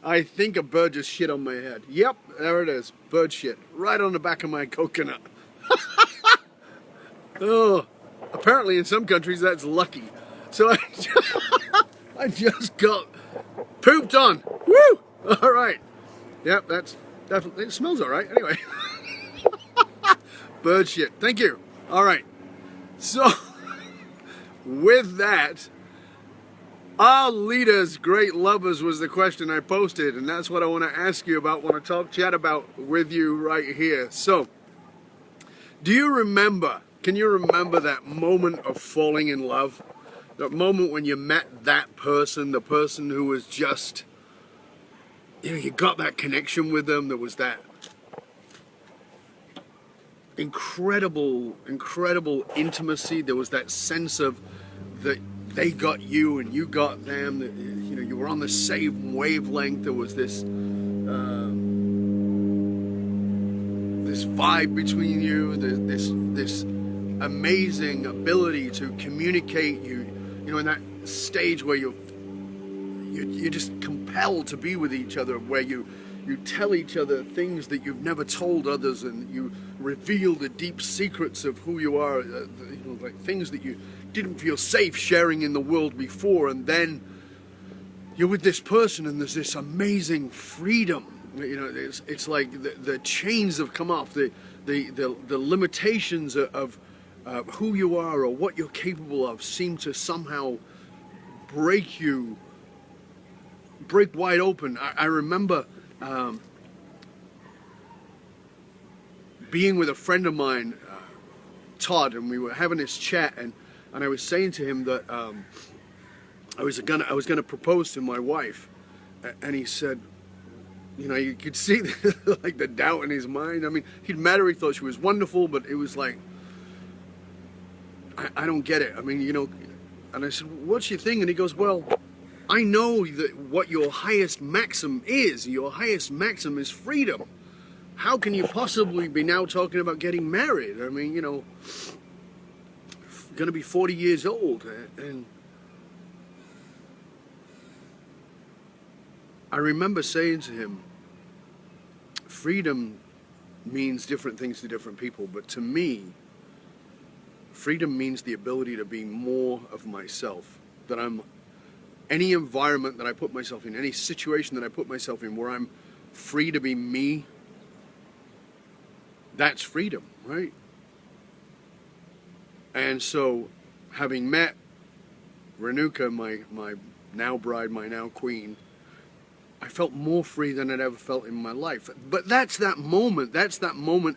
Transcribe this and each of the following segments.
I think a bird just shit on my head. Yep, there it is. Bird shit. Right on the back of my coconut. Oh, apparently in some countries that's lucky. So I just got pooped on. Woo! All right. Yep, that's definitely, it smells all right. Anyway. Bird shit. Thank you. All right. So, with that, are leaders great lovers was the question I posted, and that's what I want to ask you about, want to chat about with you right here. So, do you remember, can you remember that moment of falling in love? That moment when you met that person, the person who was just, you got that connection with them, there was that incredible intimacy, there was that sense of that they got you and you got them, that you were on the same wavelength, there was this this vibe between you, this amazing ability to communicate, in that stage where you're just compelled to be with each other, where you tell each other things that you've never told others, and you reveal the deep secrets of who you are, like things that you didn't feel safe sharing in the world before, and then you're with this person and there's this amazing freedom. It's like the chains have come off, the limitations of who you are or what you're capable of seem to somehow break wide open. I remember being with a friend of mine, Todd, and we were having this chat, and I was saying to him that I was gonna propose to my wife, and he said, you could see like the doubt in his mind. I mean, he'd met her, he thought she was wonderful, but it was like, I don't get it. I mean, and I said, what's your thing? And he goes, well, I know that what your highest maxim is. Your highest maxim is freedom. How can you possibly be now talking about getting married? I mean, going to be 40 years old. And I remember saying to him, freedom means different things to different people, but to me, freedom means the ability to be more of myself. That any environment that I put myself in, any situation that I put myself in where I'm free to be me, that's freedom, right? And so, having met Renuka, my now bride, my now queen, I felt more free than I'd ever felt in my life. But that's that moment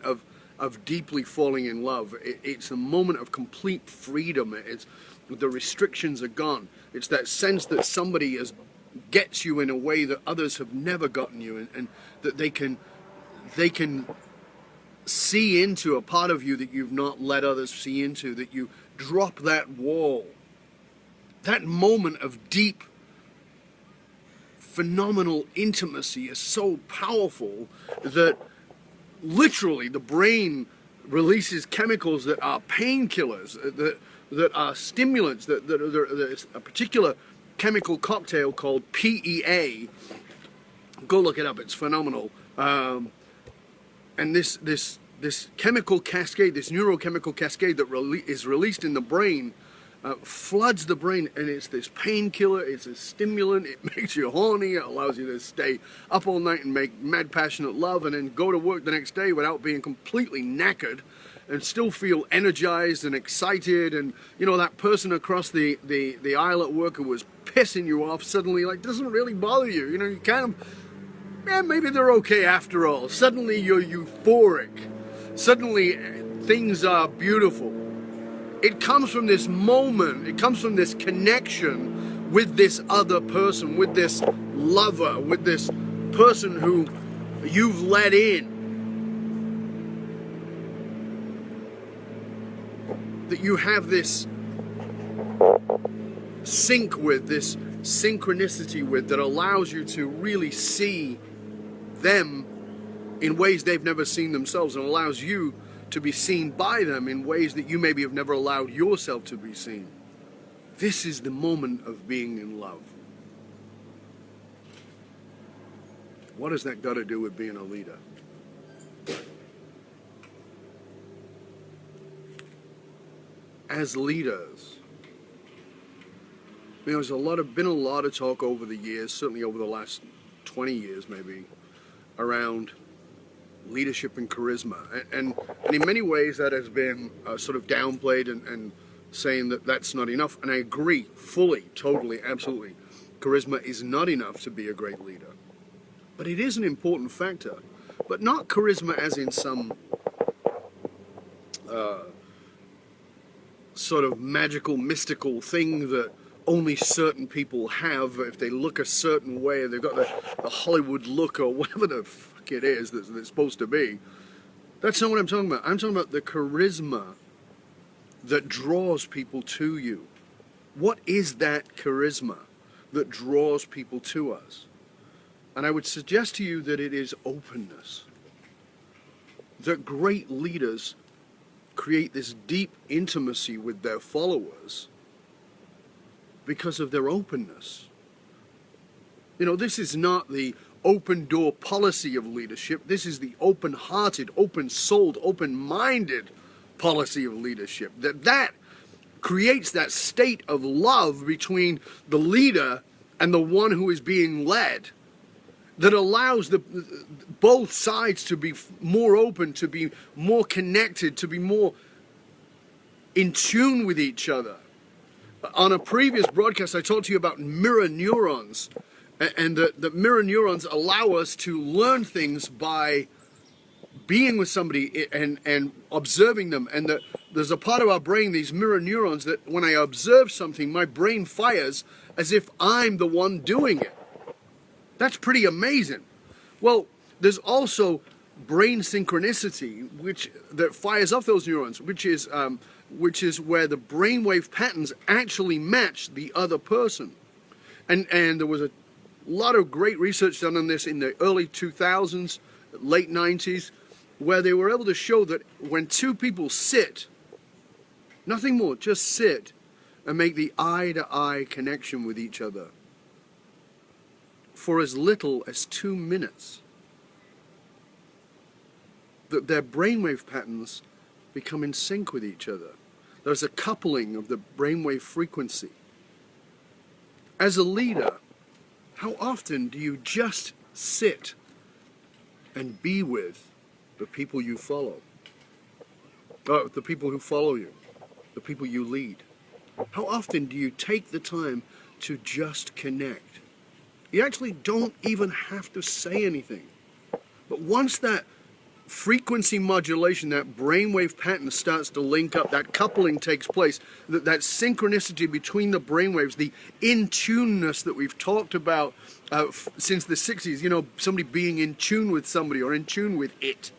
of deeply falling in love. It's a moment of complete freedom. It's the restrictions are gone. It's that sense that somebody gets you in a way that others have never gotten you, and that they can see into a part of you that you've not let others see into, that you drop that wall. That moment of deep, phenomenal intimacy is so powerful that literally the brain releases chemicals that are painkillers, that are stimulants, there's a particular chemical cocktail called PEA. Go look it up, it's phenomenal. And this chemical cascade, this neurochemical cascade that is released in the brain, floods the brain, and it's this painkiller, it's a stimulant, it makes you horny, it allows you to stay up all night and make mad passionate love, and then go to work the next day without being completely knackered, and still feel energized and excited, and that person across the aisle at work who was pissing you off suddenly doesn't really bother you. You kind of, maybe they're okay after all. Suddenly you're euphoric. Suddenly things are beautiful. It comes from this moment, it comes from this connection with this other person, with this lover, with this person who you've let in. That you have this sync with, this synchronicity with, that allows you to really see them in ways they've never seen themselves, and allows you to be seen by them in ways that you maybe have never allowed yourself to be seen. This is the moment of being in love. What has that got to do with being a leader? As leaders, there's been a lot of talk over the years, certainly over the last 20 years maybe, around leadership and charisma. And in many ways that has been sort of downplayed and saying that that's not enough. And I agree fully, totally, absolutely. Charisma is not enough to be a great leader. But it is an important factor. But not charisma as in some sort of magical, mystical thing that only certain people have if they look a certain way, they've got the Hollywood look or whatever the fuck it is that's supposed to be. That's not what I'm talking about. I'm talking about the charisma that draws people to you. What is that charisma that draws people to us? And I would suggest to you that it is openness. That great leaders create this deep intimacy with their followers because of their openness. This is not the open door policy of leadership. This is the open-hearted, open-souled, open-minded policy of leadership. That creates that state of love between the leader and the one who is being led, that allows both sides to be more open, to be more connected, to be more in tune with each other. On a previous broadcast, I talked to you about mirror neurons, and that mirror neurons allow us to learn things by being with somebody and observing them, and that there's a part of our brain, these mirror neurons, that when I observe something, my brain fires as if I'm the one doing it. That's pretty amazing. Well, there's also brain synchronicity, that fires off those neurons, which is where the brainwave patterns actually match the other person. And there was a lot of great research done on this in the early 2000s, late 90s, where they were able to show that when two people sit, nothing more, just sit, and make the eye-to-eye connection with each other for as little as 2 minutes, that their brainwave patterns become in sync with each other. There's a coupling of the brainwave frequency. As a leader, how often do you just sit and be with the people you follow? The people who follow you, the people you lead. How often do you take the time to just connect? You actually don't even have to say anything. But once that frequency modulation, that brainwave pattern starts to link up, that coupling takes place, that synchronicity between the brainwaves, the in-tuneness that we've talked about since the 60s, somebody being in tune with somebody or in tune with it.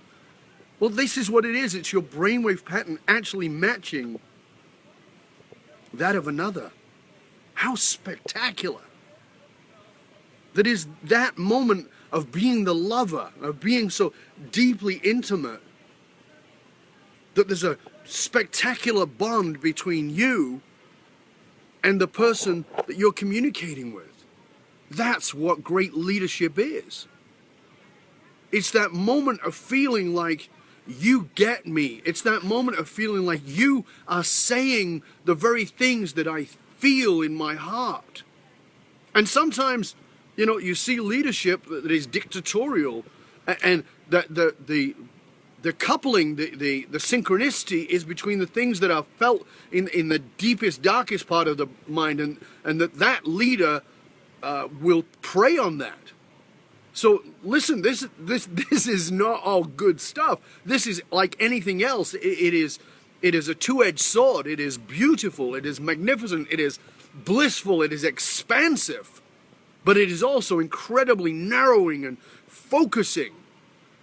Well, this is what it is. It's your brainwave pattern actually matching that of another. How spectacular. That is that moment of being the lover, of being so deeply intimate, that there's a spectacular bond between you and the person that you're communicating with. That's what great leadership is. It's that moment of feeling like you get me. It's that moment of feeling like you are saying the very things that I feel in my heart. And sometimes, you see leadership that is dictatorial, and that the coupling, the synchronicity is between the things that are felt in the deepest, darkest part of the mind, and that leader will prey on that. So listen, this is not all good stuff. This is like anything else. It is a two-edged sword. It is beautiful. It is magnificent. It is blissful. It is expansive. But it is also incredibly narrowing and focusing.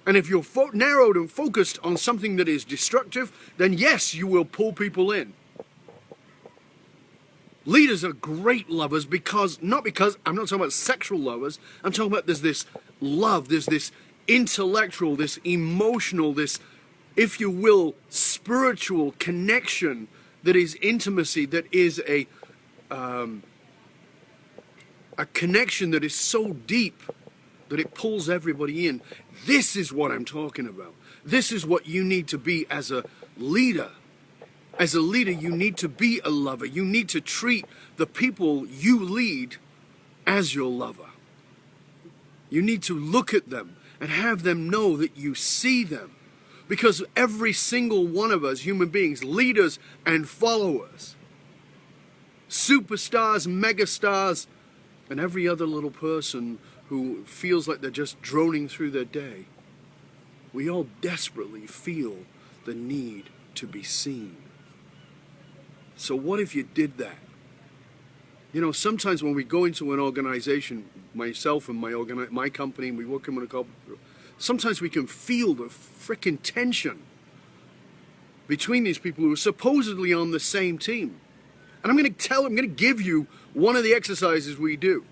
And if you're narrowed and focused on something that is destructive, then yes, you will pull people in. Leaders are great lovers not because, I'm not talking about sexual lovers, I'm talking about there's this love, there's this intellectual, this emotional, this, if you will, spiritual connection that is intimacy, that is a connection that is so deep that it pulls everybody in. This is what I'm talking about. This is what you need to be as a leader. As a leader, you need to be a lover. You need to treat the people you lead as your lover. You need to look at them and have them know that you see them. Because every single one of us, human beings, leaders and followers, superstars, megastars, and every other little person who feels like they're just droning through their day, we all desperately feel the need to be seen. So what if you did that? You know, sometimes when we go into an organization, myself and my company, and we work in a couple, sometimes we can feel the frickin' tension between these people who are supposedly on the same team. And I'm going to give you one of the exercises we do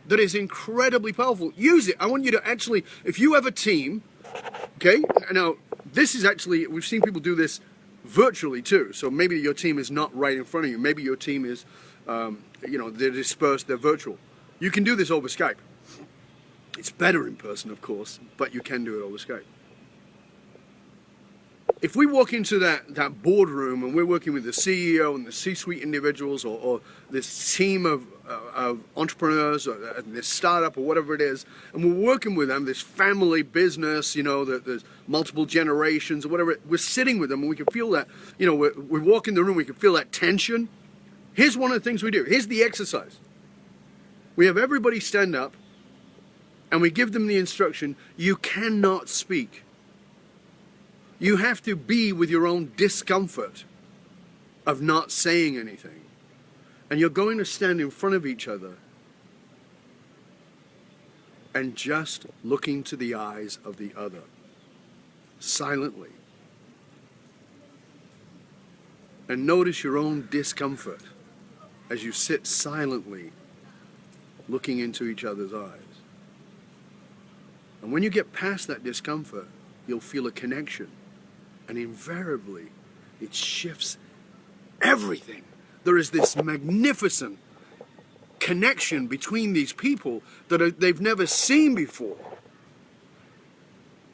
that is incredibly powerful. Use it. I want you to actually, if you have a team, okay, now this is actually, we've seen people do this virtually too. So maybe your team is not right in front of you. Maybe your team is, they're dispersed, they're virtual. You can do this over Skype. It's better in person, of course, but you can do it over Skype. If we walk into that boardroom and we're working with the CEO and the C-suite individuals or this team of entrepreneurs or this startup or whatever it is, and we're working with them, this family business, there's multiple generations or whatever, we're sitting with them and we can feel that, we walk in the room, we can feel that tension. Here's one of the things we do. Here's the exercise. We have everybody stand up and we give them the instruction, you cannot speak. You have to be with your own discomfort of not saying anything. And you're going to stand in front of each other and just look into the eyes of the other, silently. And notice your own discomfort as you sit silently looking into each other's eyes. And when you get past that discomfort, you'll feel a connection. And invariably, it shifts everything. There is this magnificent connection between these people that they've never seen before.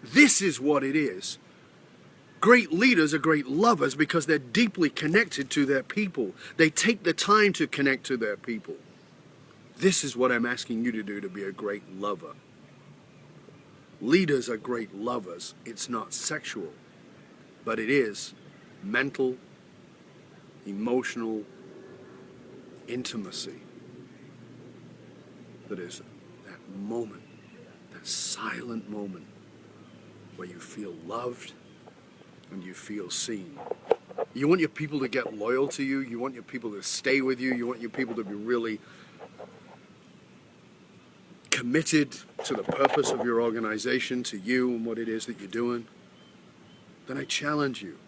This is what it is. Great leaders are great lovers because they're deeply connected to their people. They take the time to connect to their people. This is what I'm asking you to do to be a great lover. Leaders are great lovers. It's not sexual, but it is mental, emotional intimacy. That is that moment, that silent moment where you feel loved and you feel seen. You want your people to get loyal to you. You want your people to stay with you. You want your people to be really committed to the purpose of your organization, to you and what it is that you're doing. Then I challenge you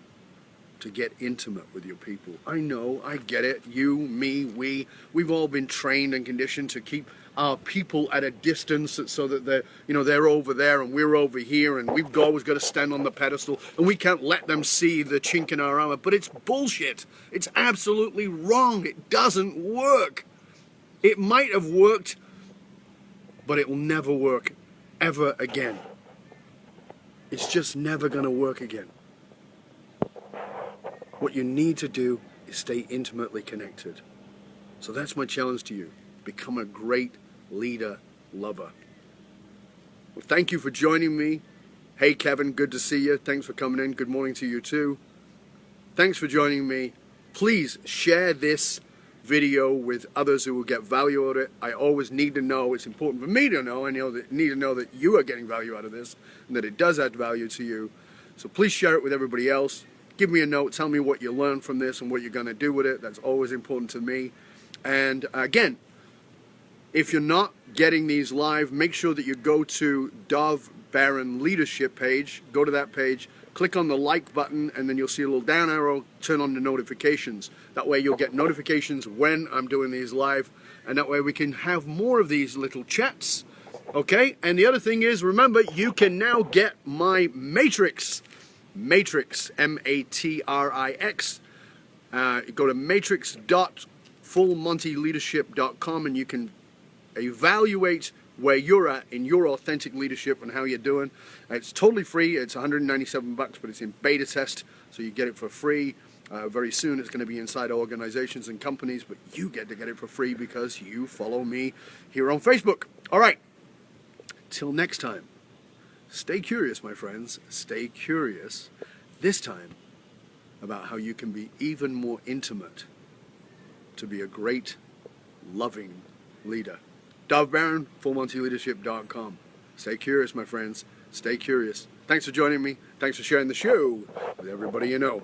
to get intimate with your people. I know, I get it. You, me, we've all been trained and conditioned to keep our people at a distance so that they're over there and we're over here and we've always got to stand on the pedestal and we can't let them see the chink in our armor. But it's bullshit. It's absolutely wrong. It doesn't work. It might have worked, but it will never work ever again. It's just never going to work again. What you need to do is stay intimately connected. So that's my challenge to you. Become a great leader, lover. Well, thank you for joining me. Hey, Kevin, good to see you. Thanks for coming in. Good morning to you too. Thanks for joining me. Please share this video with others who will get value out of it. I always need to know, it's important for me to know, I need to know that you are getting value out of this and that it does add value to you. So please share it with everybody else. Give me a note, tell me what you learned from this and what you're going to do with it. That's always important to me. And again, if you're not getting these live, make sure that you go to Dov Baron Leadership page, go to that page, click on the like button, and then you'll see a little down arrow, turn on the notifications. That way you'll get notifications when I'm doing these live, and that way we can have more of these little chats, okay? And the other thing is, remember, you can now get my Matrix, M-A-T-R-I-X. Go to matrix.fullmontyleadership.com and you can evaluate where you're at in your authentic leadership and how you're doing. It's totally free. It's $197, but it's in beta test, so you get it for free. Very soon it's going to be inside organizations and companies, but you get to get it for free because you follow me here on Facebook. All right, till next time, stay curious, my friends. Stay curious, this time about how you can be even more intimate to be a great, loving leader. Dov Baron, FullMontyLeadership.com. Stay curious, my friends. Stay curious. Thanks for joining me. Thanks for sharing the show with everybody you know.